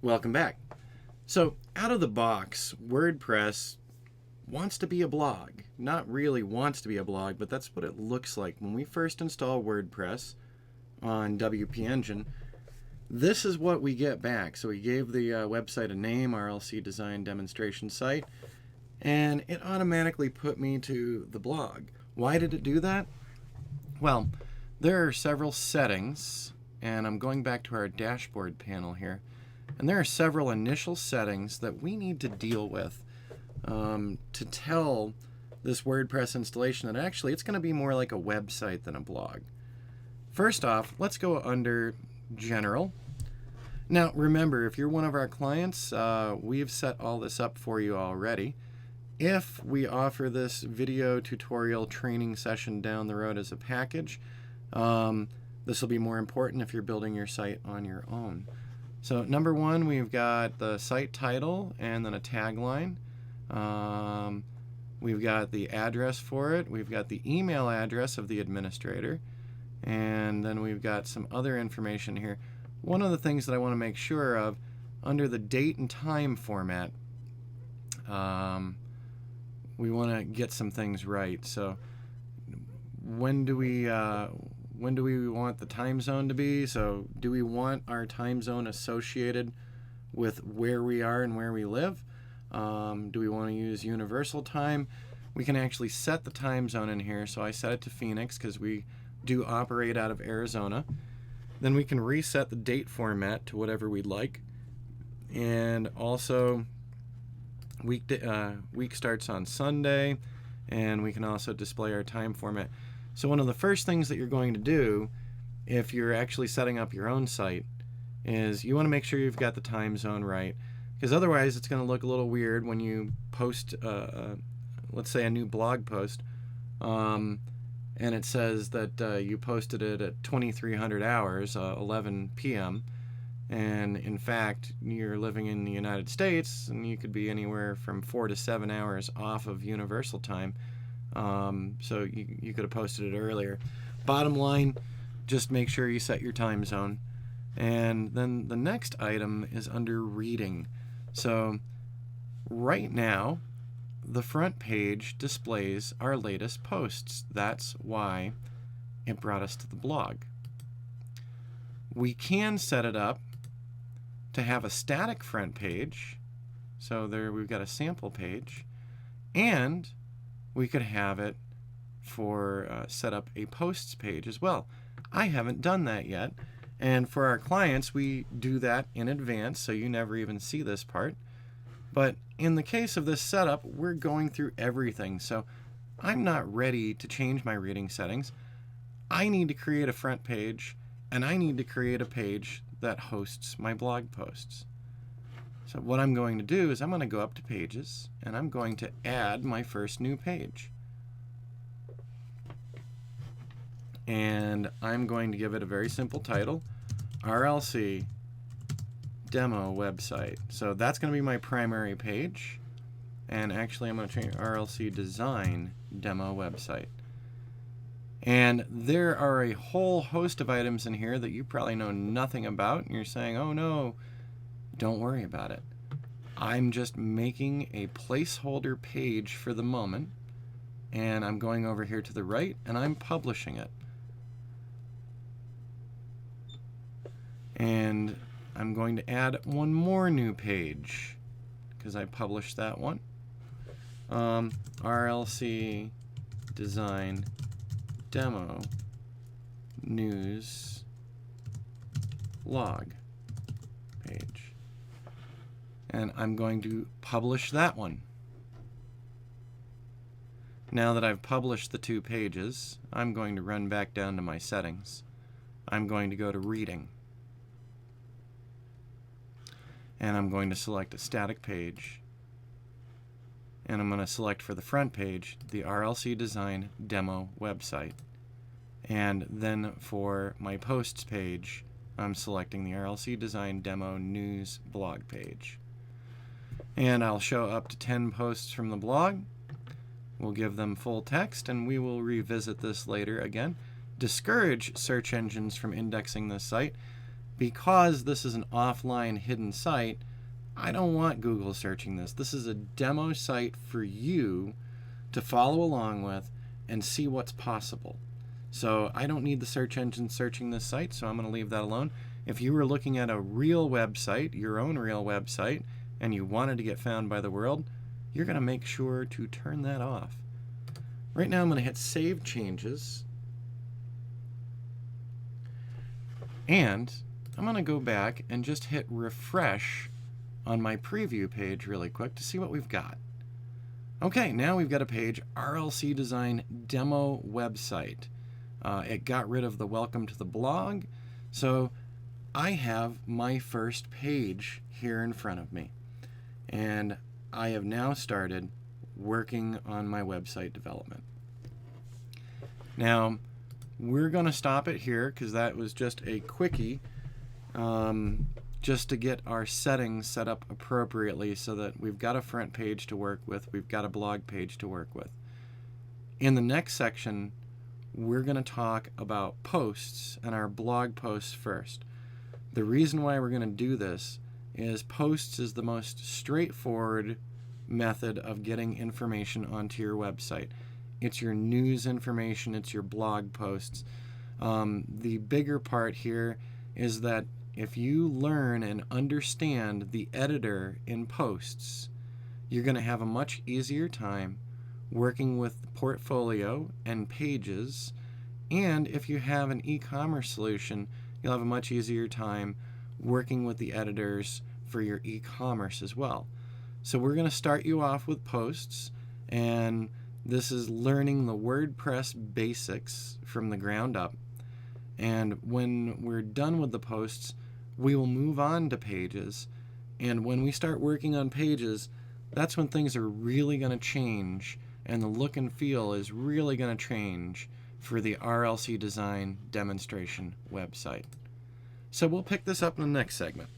Welcome back. So, out of the box, WordPress wants to be a blog. Not really wants to be a blog, but that's what it looks like. When we first install WordPress on WP Engine, this is what we get back. So we gave the website a name, RLC Design Demonstration Site, and it automatically put me to the blog. Why did it do that? Well, there are several settings, and I'm going back to our dashboard panel here, and there are several initial settings that we need to deal with to tell this WordPress installation that actually it's going to be more like a website than a blog. First off, let's go under General. Now remember, if you're one of our clients, we've set all this up for you already. If we offer this video tutorial training session down the road as a package, this will be more important if you're building your site on your own. So number one, we've got the site title and then a tagline. We've got the address for it. We've got the email address of the administrator. And then we've got some other information here. One of the things that I want to make sure of, under the date and time format, we want to get some things right. So when do we want the time zone to be? So do we want our time zone associated with where we are and where we live? Do we want to use universal time? We can actually set the time zone in here. So I set it to Phoenix because we do operate out of Arizona. Then we can reset the date format to whatever we'd like. And also week starts on Sunday, and we can also display our time format. So one of the first things that you're going to do if you're actually setting up your own site is you want to make sure you've got the time zone right, because otherwise it's going to look a little weird when you post let's say a new blog post and it says that you posted it at 2300 hours 11 p.m. and in fact you're living in the United States and you could be anywhere from 4 to 7 hours off of universal time. So you could have posted it earlier. Bottom line, just make sure you set your time zone. And then the next item is under reading. So right now, the front page displays our latest posts. That's why it brought us to the blog. We can set it up to have a static front page. So there we've got a sample page. And we could have it for set up a posts page as well. I haven't done that yet, and for our clients we do that in advance, so you never even see this part. But in the case of this setup, we're going through everything, so I'm not ready to change my reading settings. I need to create a front page, and I need to create a page that hosts my blog posts. So what I'm going to do is I'm going to go up to Pages, and I'm going to add my first new page. And I'm going to give it a very simple title, RLC Demo Website. So that's going to be my primary page. And actually I'm going to change RLC Design Demo Website. And there are a whole host of items in here that you probably know nothing about, and you're saying, oh no, don't worry about it. I'm just making a placeholder page for the moment, and I'm going over here to the right and I'm publishing it. And I'm going to add one more new page because I published that one. RLC Design Demo News Log page. And I'm going to publish that one. Now that I've published the two pages, I'm going to run back down to my settings. I'm going to go to Reading. And I'm going to select a static page. And I'm going to select for the front page the RLC Design Demo Website. And then for my posts page, I'm selecting the RLC Design Demo News blog page. And I'll show up to 10 posts from the blog. We'll give them full text, and we will revisit this later again. Discourage search engines from indexing this site because this is an offline hidden site, I don't want Google searching this. This is a demo site for you to follow along with and see what's possible. So I don't need the search engine searching this site, so I'm going to leave that alone. If you were looking at a real website, your own real website, and you wanted to get found by the world, you're going to make sure to turn that off. Right now I'm going to hit Save Changes. And I'm going to go back and just hit refresh on my preview page really quick to see what we've got. Okay, now we've got a page, RLC Design Demo Website. It got rid of the welcome to the blog, so I have my first page here in front of me. And I have now started working on my website development. Now, we're going to stop it here because that was just a quickie, just to get our settings set up appropriately so that we've got a front page to work with, we've got a blog page to work with. In the next section, we're going to talk about posts and our blog posts first. The reason why we're going to do this is posts is the most straightforward method of getting information onto your website. It's your news information, it's your blog posts. The bigger part here is that if you learn and understand the editor in posts, you're going to have a much easier time working with portfolio and pages, and if you have an e-commerce solution, you'll have a much easier time working with the editors for your e-commerce as well. So we're going to start you off with posts, and this is learning the WordPress basics from the ground up. And when we're done with the posts, we will move on to pages. And when we start working on pages, that's when things are really going to change, and the look and feel is really going to change for the RLC Design demonstration website. So we'll pick this up in the next segment.